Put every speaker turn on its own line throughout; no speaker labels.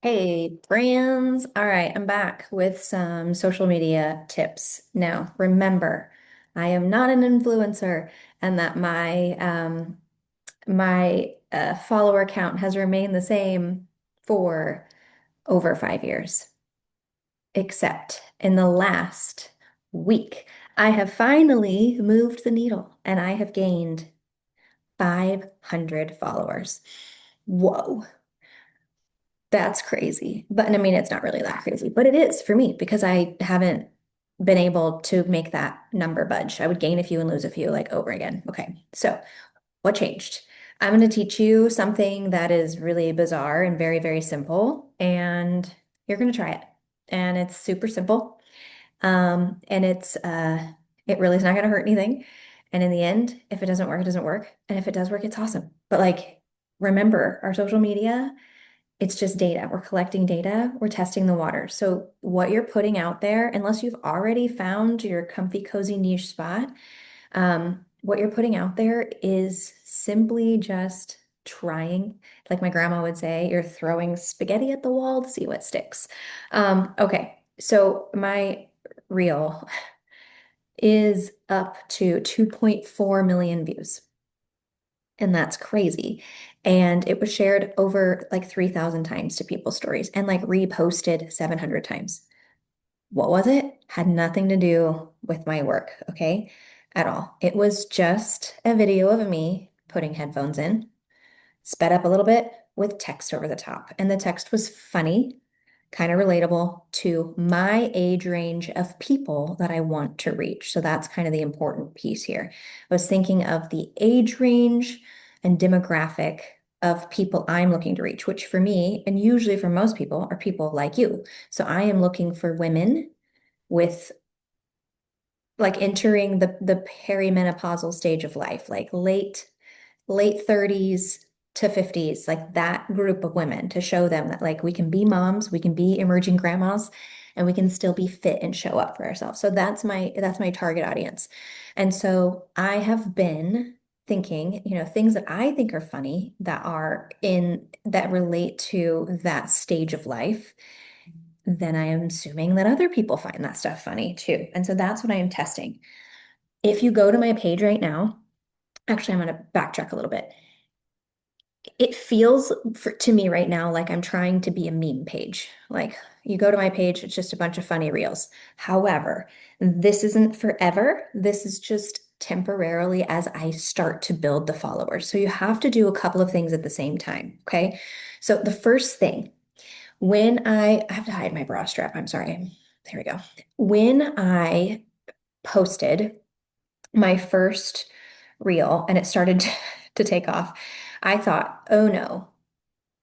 Hey, friends. All right, I'm back with some social media tips. Now, remember, I am not an influencer and that my follower count has remained the same for over 5 years, except in the last week, I have finally moved the needle and I have gained 500 followers. Whoa. That's crazy. But and I mean, it's not really that crazy, but it is for me because I haven't been able to make that number budge. I would gain a few and lose a few like over again. Okay. So what changed? I'm going to teach you something that is really bizarre and very, very simple, and you're going to try it. And it's super simple. And it really is not going to hurt anything. And in the end, if it doesn't work, it doesn't work. And if it does work, it's awesome. But like, remember, our social media, it's just data. We're collecting data. We're testing the water. So what you're putting out there, unless you've already found your comfy, cozy niche spot, what you're putting out there is simply just trying. Like my grandma would say, you're throwing spaghetti at the wall to see what sticks. Okay, so my reel is up to 2.4 million views. And that's crazy. And it was shared over like 3,000 times to people's stories and like reposted 700 times. What was it? Had nothing to do with my work, okay? At all. It was just a video of me putting headphones in, sped up a little bit with text over the top. And the text was funny, kind of relatable to my age range of people that I want to reach. So that's kind of the important piece here. I was thinking of the age range and demographic of people I'm looking to reach, which for me, and usually for most people, are people like you. So I am looking for women with like entering the perimenopausal stage of life, like late 30s to 50s, like that group of women, to show them that like we can be moms, we can be emerging grandmas, and we can still be fit and show up for ourselves. So that's my target audience. And so I have been thinking, things that I think are funny that relate to that stage of life, then I am assuming that other people find that stuff funny too. And so that's what I am testing. If you go to my page right now, actually, I'm going to backtrack a little bit. It feels to me right now like I'm trying to be a meme page. Like you go to my page, it's just a bunch of funny reels. However, this isn't forever. This is just temporarily as I start to build the followers. So you have to do a couple of things at the same time. Okay. So the first thing, when I have to hide my bra strap, I'm sorry. There we go. When I posted my first reel and it started to take off, I thought, oh no,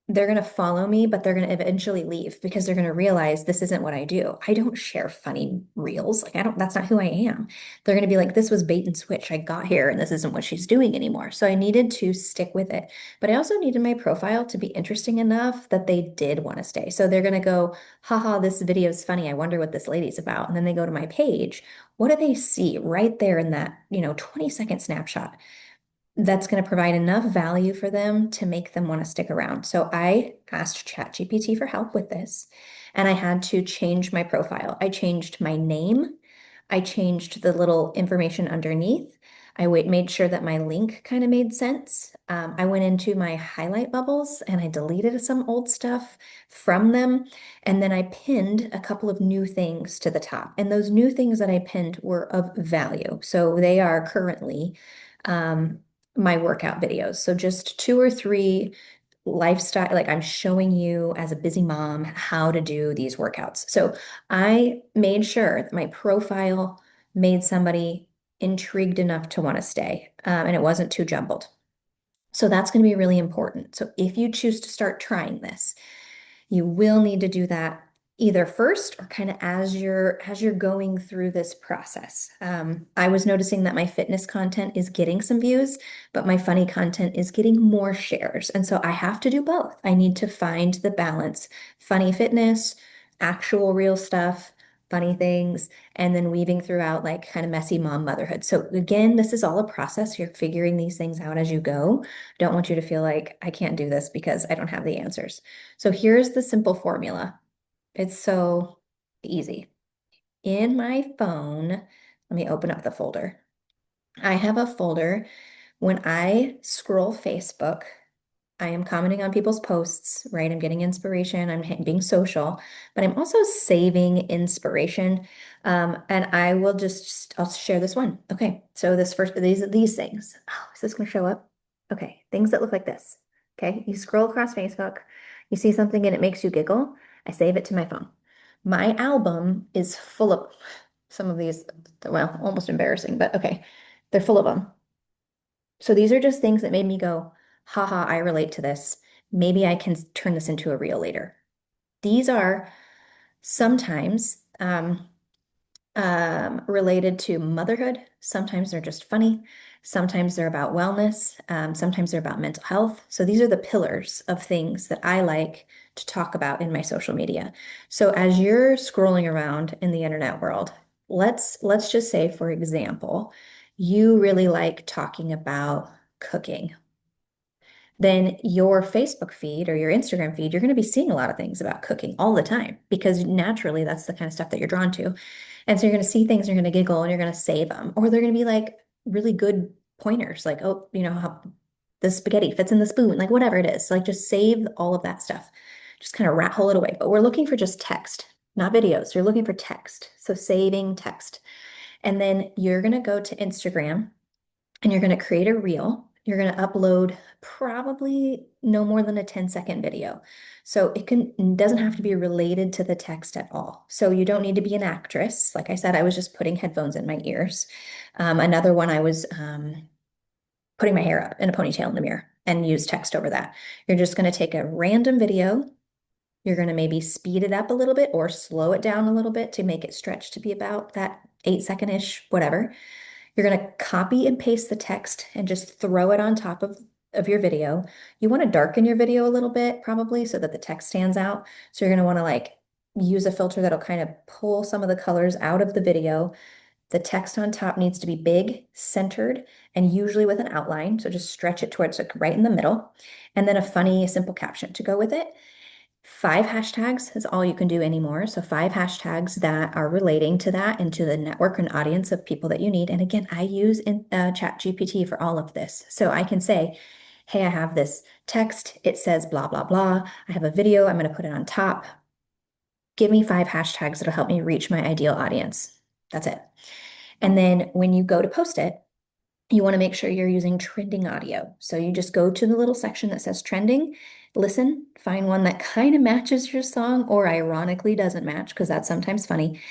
they're going to follow me, but they're going to eventually leave because they're going to realize this isn't what I do. I don't share funny reels. Like, that's not who I am. They're going to be like, this was bait and switch. I got here and this isn't what she's doing anymore. So I needed to stick with it. But I also needed my profile to be interesting enough that they did want to stay. So they're going to go, haha, this video is funny. I wonder what this lady's about. And then they go to my page. What do they see right there in that, 20-second snapshot? That's going to provide enough value for them to make them want to stick around. So I asked ChatGPT for help with this, and I had to change my profile. I changed my name. I changed the little information underneath. Made sure that my link kind of made sense. I went into my highlight bubbles and I deleted some old stuff from them. And then I pinned a couple of new things to the top. And those new things that I pinned were of value. So they are currently um, my workout videos. So just two or three lifestyle, like I'm showing you as a busy mom how to do these workouts. So I made sure that my profile made somebody intrigued enough to want to stay, and it wasn't too jumbled. So that's going to be really important. So if you choose to start trying this, you will need to do that either first or kind of as you're going through this process. I was noticing that my fitness content is getting some views, but my funny content is getting more shares. And so I have to do both. I need to find the balance, funny fitness, actual real stuff, funny things, and then weaving throughout like kind of messy mom motherhood. So again, this is all a process. You're figuring these things out as you go. Don't want you to feel like I can't do this because I don't have the answers. So here's the simple formula. It's so easy. In my phone, let me open up the folder. I have a folder when I scroll Facebook. I am commenting on people's posts, right? I'm getting inspiration. I'm being social, but I'm also saving inspiration. And I will I'll share this one. Okay. So this first, these things. Oh, is this going to show up? Okay. Things that look like this. Okay. You scroll across Facebook, you see something and it makes you giggle. I save it to my phone. My album is full of some of these, well, almost embarrassing, but okay. They're full of them. So these are just things that made me go, haha, I relate to this. Maybe I can turn this into a reel later. These are sometimes related to motherhood. Sometimes they're just funny. Sometimes they're about wellness. Sometimes they're about mental health. So these are the pillars of things that I like to talk about in my social media. So as you're scrolling around in the internet world, let's just say, for example, you really like talking about cooking, then your Facebook feed or your Instagram feed, you're going to be seeing a lot of things about cooking all the time because naturally that's the kind of stuff that you're drawn to. And so you're going to see things, you're going to giggle and you're going to save them. Or they're going to be like really good pointers, like, oh, you know, how the spaghetti fits in the spoon, like whatever it is. Like just save all of that stuff. Just kind of rat hole it away. But we're looking for just text, not videos. You're looking for text. So saving text. And then you're going to go to Instagram and you're going to create a reel. You're going to upload probably no more than a 10-second video. So doesn't have to be related to the text at all. So you don't need to be an actress. Like I said, I was just putting headphones in my ears. Another one, I was putting my hair up in a ponytail in the mirror and use text over that. You're just going to take a random video. You're going to maybe speed it up a little bit or slow it down a little bit to make it stretch to be about that 8-second-ish, whatever. You're going to copy and paste the text and just throw it on top of your video. You want to darken your video a little bit, probably, so that the text stands out. So you're going to want to like use a filter that'll kind of pull some of the colors out of the video. The text on top needs to be big, centered, and usually with an outline. So just stretch it towards like right in the middle. And then a funny, simple caption to go with it. 5 hashtags is all you can do anymore. So 5 hashtags that are relating to that and to the network and audience of people that you need. And again, I use ChatGPT for all of this. So I can say, hey, I have this text. It says blah, blah, blah. I have a video. I'm going to put it on top. Give me 5 hashtags that'll help me reach my ideal audience. That's it. And then when you go to post it, you want to make sure you're using trending audio. So you just go to the little section that says trending, listen, find one that kind of matches your song or ironically doesn't match because that's sometimes funny,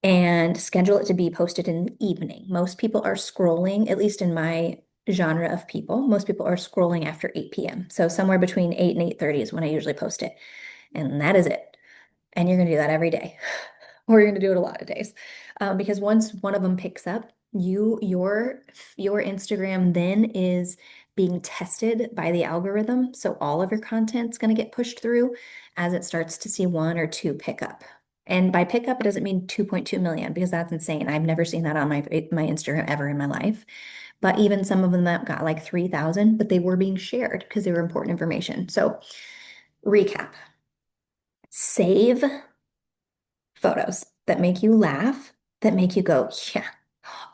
and schedule it to be posted in the evening. Most people are scrolling, at least in my genre of people, most people are scrolling after 8 p.m. So somewhere between 8 and 8:30 is when I usually post it. And that is it. And you're going to do that every day, or you're going to do it a lot of days. Because once one of them picks up, your Instagram then is being tested by the algorithm. So all of your content's going to get pushed through as it starts to see one or two pick up. And by pick up, it doesn't mean 2.2 million because that's insane. I've never seen that on my Instagram ever in my life. But even some of them that got like 3,000, but they were being shared because they were important information. So recap, save photos that make you laugh, that make you go, yeah,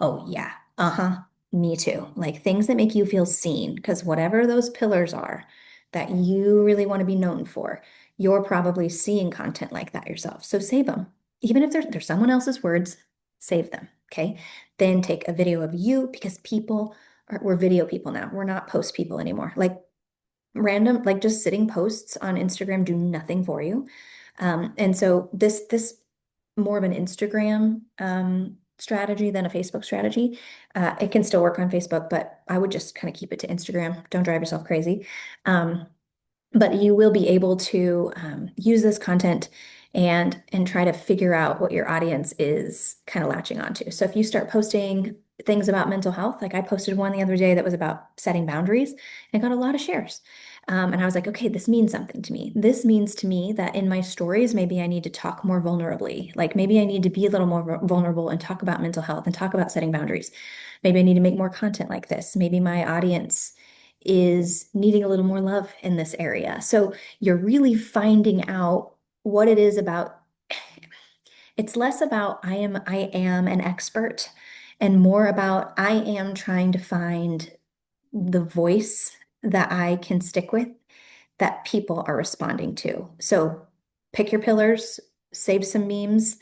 oh yeah, uh-huh, me too. Like things that make you feel seen, because whatever those pillars are that you really want to be known for, you're probably seeing content like that yourself. So save them. Even if they're someone else's words, save them. Okay. Then take a video of you because we're video people now. We're not post people anymore. Like random, like just sitting posts on Instagram do nothing for you. And so this more of an Instagram strategy than a Facebook strategy. It can still work on Facebook, but I would just kind of keep it to Instagram. Don't drive yourself crazy. But you will be able to use this content and try to figure out what your audience is kind of latching onto. So if you start posting things about mental health, like I posted one the other day that was about setting boundaries and got a lot of shares. And I was like, okay, this means something to me. This means to me that in my stories, maybe I need to talk more vulnerably. Like maybe I need to be a little more vulnerable and talk about mental health and talk about setting boundaries. Maybe I need to make more content like this. Maybe my audience is needing a little more love in this area. So you're really finding out what it is about. It's less about I am an expert and more about I am trying to find the voice that I can stick with that people are responding to. So pick your pillars, save some memes,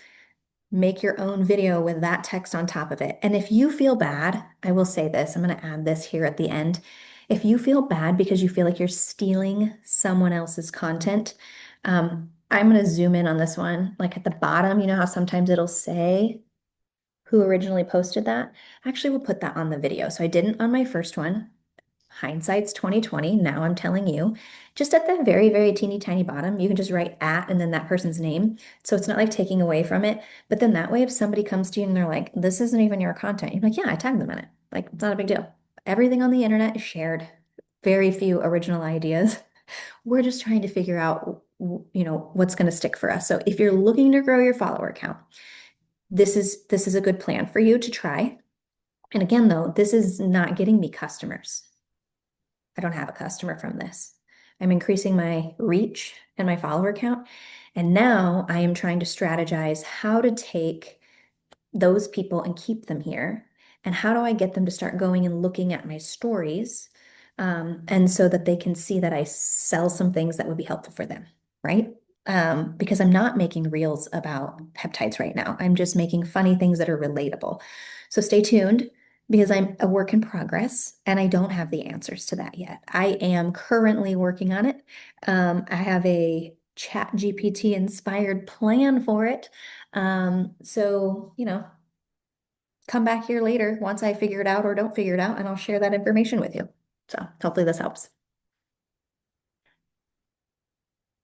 make your own video with that text on top of it. And if you feel bad, I will say this, I'm going to add this here at the end. If you feel bad because you feel like you're stealing someone else's content, I'm going to zoom in on this one. Like at the bottom, you know how sometimes it'll say who originally posted that? Actually, we'll put that on the video. So I didn't on my first one. Hindsight's 2020. Now I'm telling you, just at the very, very teeny tiny bottom, you can just write at and then that person's name. So it's not like taking away from it. But then that way, if somebody comes to you and they're like, this isn't even your content, you're like, yeah, I tagged them in it. Like, it's not a big deal. Everything on the internet is shared. Very few original ideas. We're just trying to figure out, what's going to stick for us. So if you're looking to grow your follower count, this is a good plan for you to try. And again, though, this is not getting me customers. I don't have a customer from this. I'm increasing my reach and my follower count. And now I am trying to strategize how to take those people and keep them here. And how do I get them to start going and looking at my stories? And so that they can see that I sell some things that would be helpful for them, right? Because I'm not making reels about peptides right now. I'm just making funny things that are relatable. So stay tuned because I'm a work in progress and I don't have the answers to that yet. I am currently working on it. I have a ChatGPT inspired plan for it. So, come back here later once I figure it out or don't figure it out, and I'll share that information with you. So hopefully this helps.